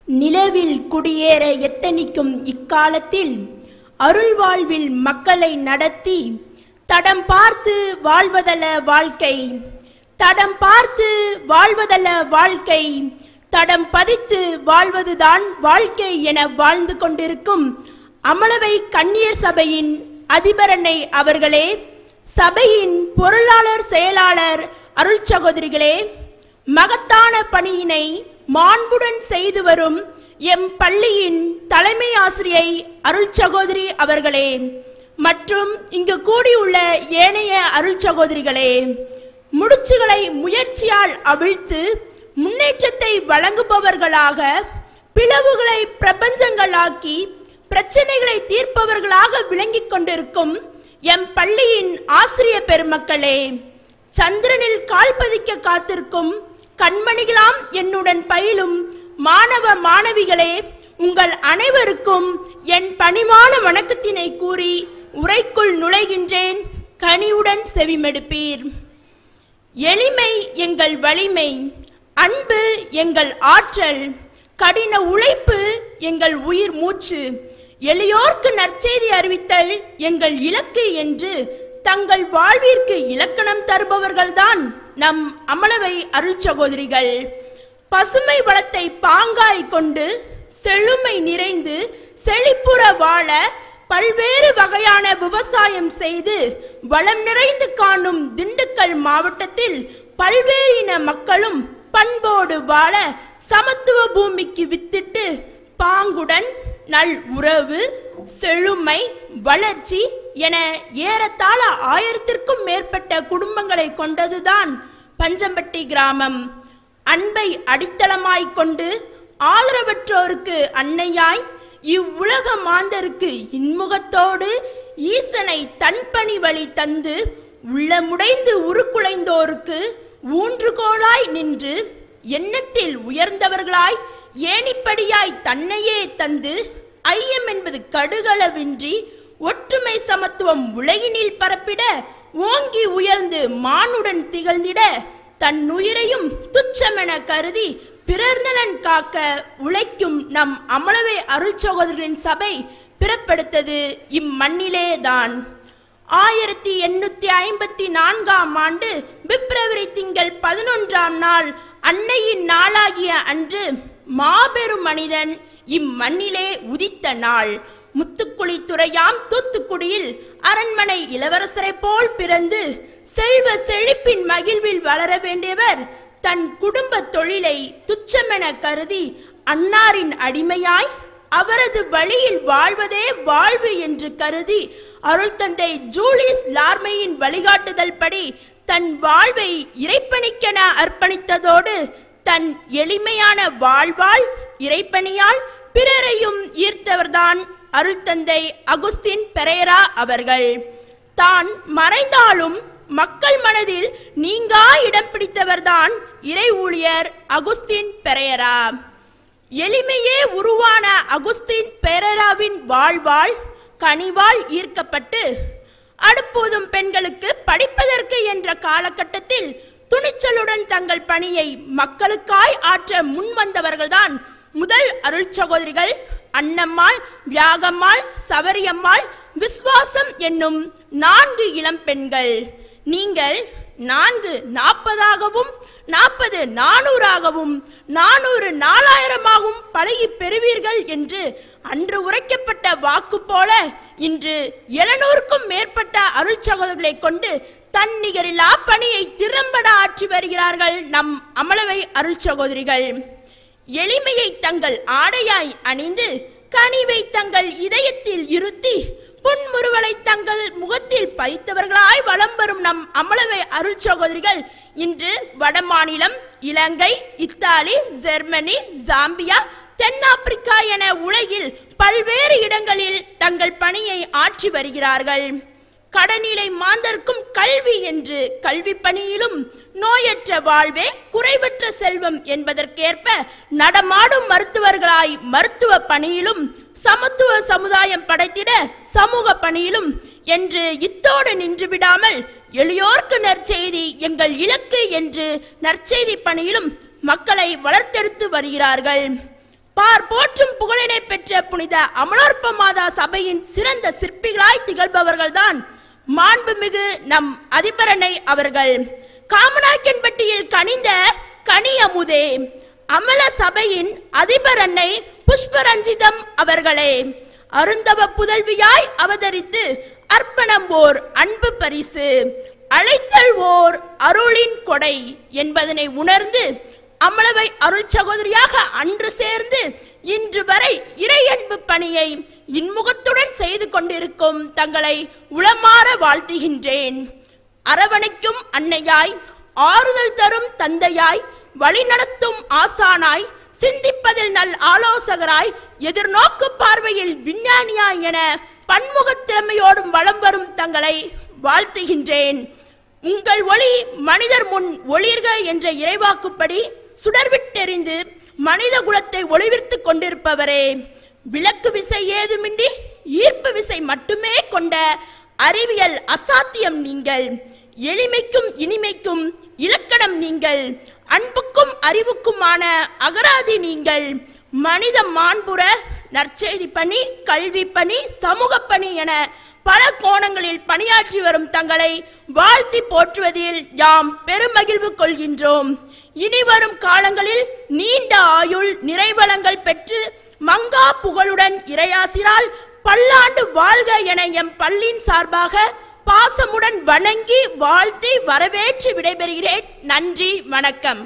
நிலவில் குடியேற எத்தனிக்கும் இக்காலத்தில் அருள் வாழ்வில் மக்களை நடத்தி தடம் பார்த்து வாழ்வதல்ல வாழ்க்கை, தடம் பார்த்து வாழ்வதல்ல வாழ்க்கை, தடம் பதித்து வாழ்வதுதான் வாழ்க்கை என வாழ்ந்து கொண்டிருக்கும் அமலவை கன்னியர் சபையின் அதிபரனை அவர்களே, சபையின் பொருளாளர் செயலாளர் அருள் சகோதரிகளே, மகத்தான பணியினை மாண்புடன் செய்து வரும் எம் பள்ளியின் தலைமை ஆசிரியை அருள் சகோதரி அவர்களே மற்றும் இங்கு கூடியுள்ள ஏனைய அருள் சகோதரிகளே, முடிச்சுகளை முயற்சியால் அவிழ்த்து முன்னேற்றத்தை வழங்குபவர்களாக, பிளவுகளை பிரபஞ்சங்களாக்கி பிரச்சனைகளை தீர்ப்பவர்களாக விளங்கிக் கொண்டிருக்கும் எம் பள்ளியின் ஆசிரிய பெருமக்களே, சந்திரனில் கால் பதிக்க காத்திருக்கும் கண்மணிகளாம் என்னுடன் பயிலும் மாணவ மாணவிகளே, உங்கள் அனைவருக்கும் என் பணிவான வணக்கத்தினை கூறி உரைக்குள் நுழைகின்றேன். கனிவுடன் செவிமெடுப்பீர். எளிமை எங்கள் வலிமை, அன்பு எங்கள் ஆற்றல், கடின உழைப்பு எங்கள் உயிர் மூச்சு, எளியோர்க்கு நற்செய்தி அறிவித்தல் எங்கள் இலக்கு என்று தங்கள் வாழ்விற்கு இலக்கணம் தருபவர்கள்தான் நம் அமலவை அருள் சகோதரிகள். பசுமை வளத்தை பாங்காய் கொண்டு செழுமை நிறைந்து செழிப்புற வாழ பல்வேறு வகையான விவசாயம் செய்து வளம் நிறைந்து காணும் திண்டுக்கல் மாவட்டத்தில் பல்வேறு இன மக்களும் பண்போடு வாழ சமத்துவ பூமிக்கு வித்திட்டு பாங்குடன் நல் உறவு, செழுமை, வளர்ச்சி என ஏறத்தாழ 1000க்கும் மேற்பட்ட குடும்பங்களை கொண்டதுதான் பஞ்சம்பட்டி கிராமம். அன்பை அடித்தளமாய் கொண்டு ஆதரவற்றோருக்கு அன்னையாய், இவ்வுலக மாந்தருக்கு இன்முகத்தோடு ஈசனை தன்பணி வழி தந்து உள்ளமுடைந்து உருக்குலைந்தோருக்கு ஊன்றுகோலாய் நின்று எண்ணத்தில் உயர்ந்தவர்களாய் ஏணிப்படியாய் தன்னையே தந்து ஐயம் என்பது கடுகளவின்றி ஒற்றுமை சமத்துவம் உலகினில் பரப்பிட ஓங்கி உயர்ந்து மானுடன் திகழ்ந்திட தன் உயிரையும் துச்சமென கருதி பிறர் நலன் காக்க உழைக்கும் நம் அமலவை அருள் சகோதரின் சபை பிறப்பெடுத்தது இம்மண்ணிலேதான். 1854ஆம் ஆண்டு பிப்ரவரி திங்கள் 11ஆம் நாள் அன்னையின் நாளாகிய அன்று மாபெரும் மனிதன் இம்மண்ணிலே உதித்த நாள். முத்துக்குளி துறையாம் தூத்துக்குடியில் அரண்மனை இளவரசரை போல் பிறந்து செல்வ செழிப்பின் மகிழ்வில் வளர வேண்டியவர் தன் குடும்ப தொழிலை துச்சமென கருதி அன்னாரின் அடிமையாய் அவரது வழியில் வாழ்வதே வாழ்வு என்று கருதி அருள் தந்தை ஜூலியஸ் லார்மையின் வழிகாட்டுதல் படி தன் வாழ்வை இறைப்பணிக்கென அர்ப்பணித்ததோடு தன் எளிமையான வாழ்வால் இறைப்பணியால் பிறரையும் ஈர்த்தவர்தான் அருள் தந்தை அகுஸ்தின் பெரேரா அவர்கள். தான் மறைந்தாலும் மக்கள் மனதில் நீங்கா இடம் பிடித்தவர்தான் இறை ஊழியர் அகுஸ்தின் பெரேரா. எளிமையே உருவான அகுஸ்தின் பெரேராவின் வாழ்வால் கனிவால் ஈர்க்கப்பட்டு அடுப்போதும் பெண்களுக்கு படிப்பதற்கு என்ற காலகட்டத்தில் துணிச்சலுடன் தங்கள் பணியை மக்களுக்காய் ஆற்ற முன்வந்தவர்கள்தான் முதல் அருள் சகோதரிகள் அன்னம்மாள், வியாகம்மாள், சவரியம்மாள், விஸ்வாசம் என்னும் 4 இளம் பெண்கள். நீங்கள் 4 40ஆகவும் 40 400ஆகவும் 400 4000ஆகவும் பழகி பெறுவீர்கள் என்று அன்று உரைக்கப்பட்ட வாக்கு போல இன்று 700க்கும் மேற்பட்ட அருள் சகோதரர்களை கொண்டு தன்னிகரில்லா பணியை திறம்பட ஆற்றி வருகிறார்கள் நம் அமலவை அருள் சகோதரிகள். எளிமையை தங்கள் ஆடையாய் அணிந்து கனிவை தங்கள் இதயத்தில் இருத்தி புன்முறுவலை தங்கள் முகத்தில் பதித்தவர்களாய் வலம் வரும் நம் அமலவை அருள் சகோதரிகள் இன்று வடமாநிலம், இலங்கை, இத்தாலி, ஜெர்மனி, ஜாம்பியா, தென்னாப்பிரிக்கா என உலகில் பல்வேறு இடங்களில் தங்கள் பணியை ஆற்றி வருகிறார்கள். கடனிலை மாந்தர்க்கும் கல்வி என்று கல்வி பணியிலும் நோயற்ற வாழ்வே குறைவற்ற செல்வம் என்பதற்கேற்ப நடமாடும் மருத்துவர்களாய் மருத்துவ பணியிலும் சமத்துவ சமுதாயம் படைத்திட சமூக பணியிலும் என்று இத்தோடு நின்று விடாமல் எளியோர்க்கு நற்செய்தி எங்கள் இலக்கு என்று நற்செய்தி பணியிலும் மக்களை வளர்த்தெடுத்து வருகிறார்கள். போற்றும் புகழினை பெற்ற புனித அமலோற்ப மாதா சபையின் சிறந்த சிற்பிகளாய் திகழ்பவர்கள்தான் மாண்புமிகு நம் அதிபரனை அவர்கள். காமநாயக்கன்பட்டியில் கனிந்த கனி அமுதே, அமல சபையின் அதிபர் அன்னை புஷ்பரஞ்சிதம் அவர்களே, அருந்தவ புதல்வியாய் அவதரித்து அர்ப்பணம் ஓர் அன்பு பரிசு, அழைத்தல் ஓர் அருளின் கொடை என்பதனை உணர்ந்து அமலவை அருள் சகோதரியாக அன்று சேர்ந்து இன்று வரை இறையன்பு பணியை இன்முகத்துடன் செய்து கொண்டிருக்கும் தங்களை உளமாற வாழ்த்துகின்றேன். அரவணைக்கும் அன்னையாய், ஆறுதல் தரும் தந்தையாய், வழிநடத்தும் ஆசானாய், சிந்திப்பதில் நல் ஆலோசகராய், எதிர்நோக்கு பார்வையில் விஞ்ஞானியாய் என பன்முகத் திறமையோடும் வலம் வரும் தங்களை வாழ்த்துகின்றேன். உங்கள் ஒளி மனிதர் முன் ஒளிர்க என்ற இறைவாக்குப்படி சுடர்விட்டெறிந்து மனித குலத்தை ஒளிவித்துக் கொண்டிருப்பவரே, விளக்கு விசை ஏதுமின்றி ஈர்ப்பு விசை மட்டுமே கொண்ட அறிவியல் அசாத்தியம் நீங்கள், எளிமைக்கும் இனிமைக்கும் இலக்கணம் நீங்கள், அன்புக்கும் அறிவுக்குமான அகராதி நீங்கள், மனித மாண்புற நற்செய்தி பணி, கல்வி பணி, சமூக பணி என பல கோணங்களில் பணியாற்றி வரும் தங்களை வாழ்த்தி போற்றுவதில் யாம் பெருமகிழ்வு கொள்கின்றோம். இனி வரும் காலங்களில் நீண்ட ஆயுள் நிறைவளங்கள் பெற்று மங்கா புகழுடன் இறையாசிரால் பல்லாண்டு வாழ்க என எம் பள்ளியின் சார்பாக பாசமுடன் வணங்கி வாழ்த்தி வரவேற்று விடைபெறுகிறேன். நன்றி, வணக்கம்.